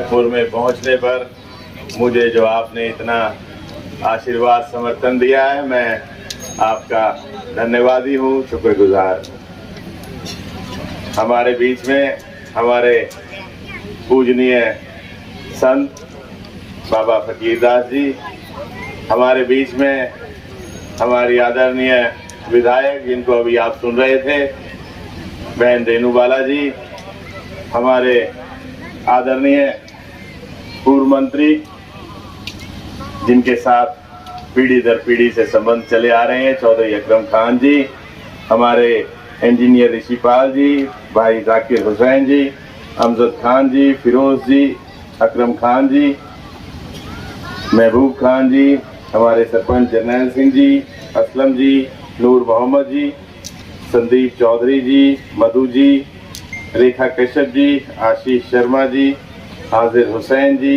मानकपुर में पहुंचने पर मुझे जो आपने इतना आशीर्वाद समर्थन दिया है, मैं आपका धन्यवादी हूँ, शुक्रगुजार। हमारे बीच में हमारे पूजनीय संत बाबा फकीरदास जी, हमारे बीच में हमारी आदरणीय विधायक जिनको अभी आप सुन रहे थे बहन रेणुबाला जी, हमारे आदरणीय पूर्व मंत्री जिनके साथ पीढ़ी दर पीढ़ी से संबंध चले आ रहे हैं चौधरी अकरम खान जी, हमारे इंजीनियर ऋषिपाल जी, भाई जाकिर हुसैन जी, अमजद खान जी, फिरोज जी, अकरम खान जी, महबूब खान जी, हमारे सरपंच जरनैल सिंह जी, असलम जी, नूर मोहम्मद जी, संदीप चौधरी जी, मधु जी, रेखा कश्यप जी, आशीष शर्मा जी, हाजिर हुसैन जी,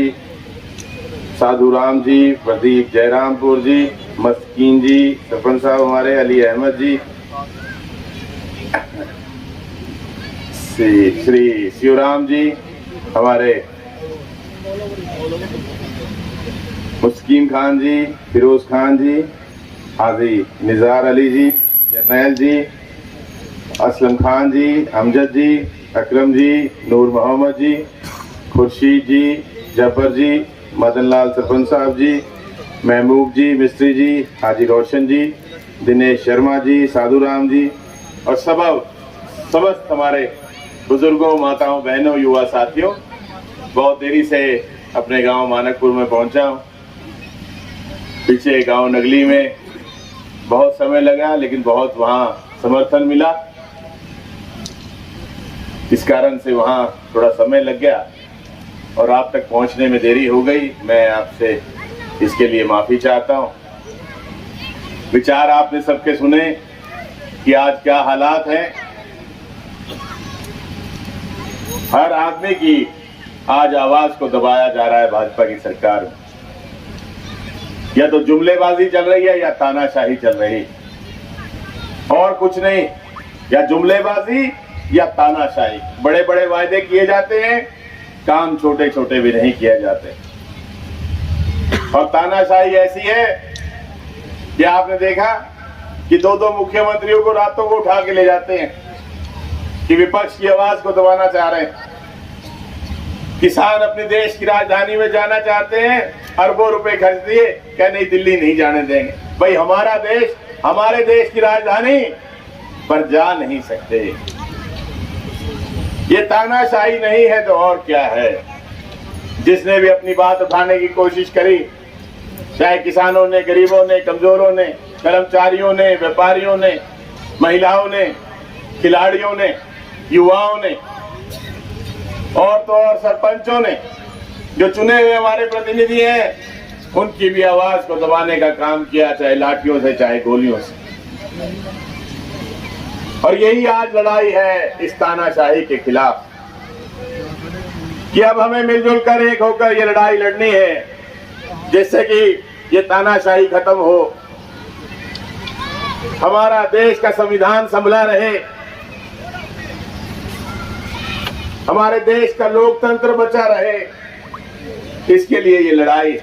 साधु राम जी, प्रदीप जयरामपुर जी, मस्कीन जी, सरपंच साहब हमारे अली अहमद जी, श्री शिवराम जी, हमारे मुस्कीन खान जी, फिरोज खान जी, हाजी निज़ार अली जी, जरनैल जी, असलम खान जी, अमजद जी, अकरम जी, नूर मोहम्मद जी, खुर्शीद जी, जफर जी, मदन लाल सरपंच साहब जी, महबूब जी, मिस्त्री जी, हाजी रोशन जी, दिनेश शर्मा जी, साधु राम जी और समस्त हमारे बुजुर्गों, माताओं, बहनों, युवा साथियों, बहुत देरी से अपने गांव मानकपुर में पहुंचा हूं। पीछे गांव नगली में बहुत समय लगा, लेकिन बहुत वहां समर्थन मिला, इस कारण से वहां थोड़ा समय लग गया और आप तक पहुंचने में देरी हो गई। मैं आपसे इसके लिए माफी चाहता हूं। विचार आपने सबके सुने कि आज क्या हालात हैं। हर आदमी की आज आवाज को दबाया जा रहा है भाजपा की सरकार में। या तो जुमलेबाजी चल रही है या तानाशाही चल रही है, और कुछ नहीं। या जुमलेबाजी या तानाशाही। बड़े बड़े वायदे किए जाते हैं, काम छोटे छोटे भी नहीं किए जाते। और तानाशाही ऐसी है कि आपने देखा कि दो दो मुख्यमंत्रियों को रातों को उठा के ले जाते हैं कि विपक्ष की आवाज को दबाना चाह रहे हैं। किसान अपने देश की राजधानी में जाना चाहते हैं, अरबों रुपए खर्च दिए, क्या नहीं दिल्ली नहीं जाने देंगे। भाई हमारा देश, हमारे देश की राजधानी पर जा नहीं सकते। ये तानाशाही नहीं है तो और क्या है। जिसने भी अपनी बात उठाने की कोशिश करी, चाहे किसानों ने, गरीबों ने, कमजोरों ने, कर्मचारियों ने, व्यापारियों ने, महिलाओं ने, खिलाड़ियों ने, युवाओं ने और तो और सरपंचों ने, जो चुने हुए हमारे प्रतिनिधि हैं, उनकी भी आवाज को दबाने का काम किया, चाहे लाठियों से चाहे गोलियों से। और यही आज लड़ाई है इस तानाशाही के खिलाफ कि अब हमें मिलजुल कर एक होकर ये लड़ाई लड़नी है, जिससे कि ये तानाशाही खत्म हो, हमारा देश का संविधान संभला रहे, हमारे देश का लोकतंत्र बचा रहे। इसके लिए ये लड़ाई,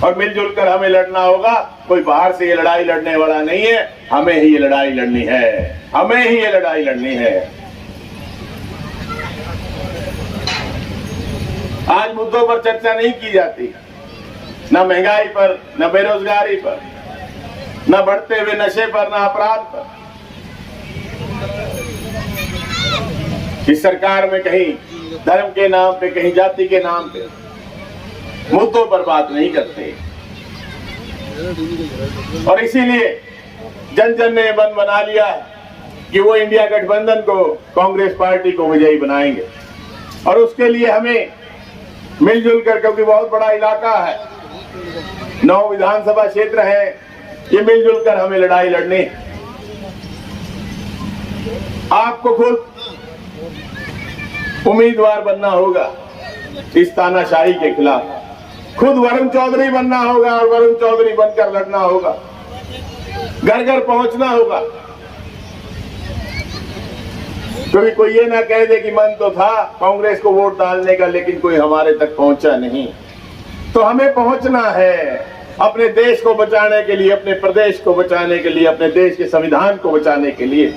और मिलजुल कर हमें लड़ना होगा। कोई बाहर से ये लड़ाई लड़ने वाला नहीं है, हमें ही ये लड़ाई लड़नी है, हमें ही ये लड़ाई लड़नी है। आज मुद्दों पर चर्चा नहीं की जाती, न महंगाई पर, न बेरोजगारी पर, न बढ़ते हुए नशे पर, न अपराध पर। इस सरकार में कहीं धर्म के नाम पे, कहीं जाति के नाम पे मुद्दों पर बात नहीं करते। और इसीलिए जन जन ने मन बना लिया कि वो इंडिया गठबंधन को, कांग्रेस पार्टी को विजयी बनाएंगे। और उसके लिए हमें मिलजुल कर, क्योंकि बहुत बड़ा इलाका है, 9 विधानसभा क्षेत्र है, ये मिलजुल कर हमें लड़ाई लड़नी है। आपको खुद उम्मीदवार बनना होगा इस तानाशाही के खिलाफ। खुद वरुण चौधरी बनना होगा और वरुण चौधरी बनकर लड़ना होगा, घर घर पहुंचना होगा। क्योंकि कोई ये ना कह दे कि मन तो था कांग्रेस को वोट डालने का, लेकिन कोई हमारे तक पहुंचा नहीं। तो हमें पहुंचना है अपने देश को बचाने के लिए, अपने प्रदेश को बचाने के लिए, अपने देश के संविधान को बचाने के लिए।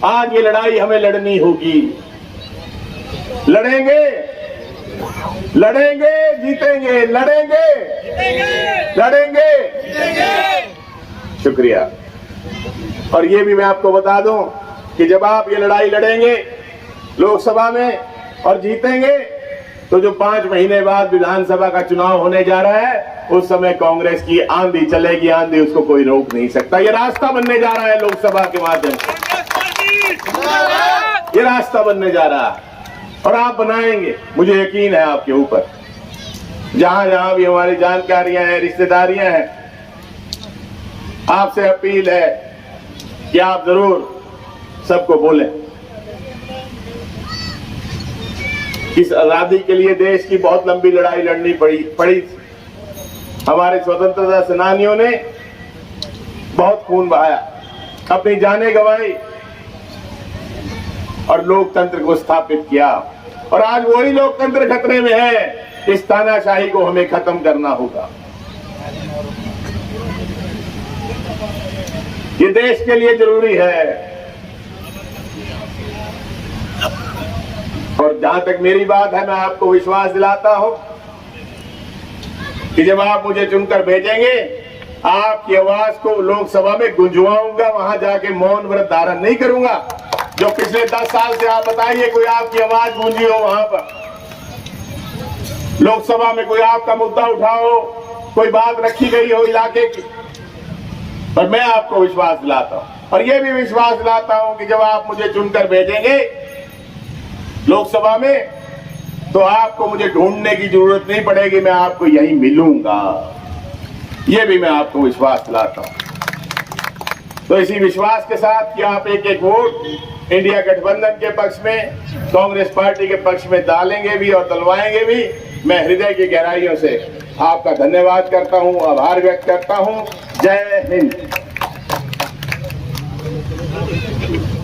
आज ये लड़ाई हमें लड़नी होगी। लड़ेंगे, लड़ेंगे, जीतेंगे, लड़ेंगे, लड़ेंगे। शुक्रिया। और ये भी मैं आपको बता दूं कि जब आप ये लड़ाई लड़ेंगे लोकसभा में और जीतेंगे, तो जो 5 महीने बाद विधानसभा का चुनाव होने जा रहा है, उस समय कांग्रेस की आंधी चलेगी, आंधी उसको कोई रोक नहीं सकता। ये रास्ता बनने जा रहा है लोकसभा के माध्यम से, ये रास्ता बनने जा रहा है और आप बनाएंगे, मुझे यकीन है आपके ऊपर। जहां जहां भी हमारी जानकारियां हैं, रिश्तेदारियां हैं, आपसे अपील है कि आप जरूर सबको बोलें। इस आजादी के लिए देश की बहुत लंबी लड़ाई लड़नी पड़ी। हमारे स्वतंत्रता सेनानियों ने बहुत खून बहाया, अपनी जानें गंवाई और लोकतंत्र को स्थापित किया। और आज वही लोकतंत्र खतरे में है। इस तानाशाही को हमें खत्म करना होगा। ये देश के लिए जरूरी है। और जहां तक मेरी बात है, मैं आपको विश्वास दिलाता हूं कि जब आप मुझे चुनकर भेजेंगे, आपकी आवाज को लोकसभा में गुंजवाऊंगा। वहां जाके मौन व्रत धारण नहीं करूंगा। जो पिछले 10 साल से आप बताइए कोई आपकी आवाज गूंजी हो वहां पर, लोकसभा में कोई आपका मुद्दा उठाओ, कोई बात रखी गई हो इलाके की। पर मैं आपको विश्वास दिलाता हूं और यह भी विश्वास दिलाता हूं कि जब आप मुझे चुनकर भेजेंगे लोकसभा में, तो आपको मुझे ढूंढने की जरूरत नहीं पड़ेगी, मैं आपको यहीं मिलूंगा। यह भी मैं आपको विश्वास दिलाता हूं। तो इसी विश्वास के साथ कि आप एक एक वोट इंडिया गठबंधन के पक्ष में, कांग्रेस पार्टी के पक्ष में डालेंगे भी और डलवाएंगे भी, मैं हृदय की गहराइयों से आपका धन्यवाद करता हूं, आभार व्यक्त करता हूं। जय हिंद।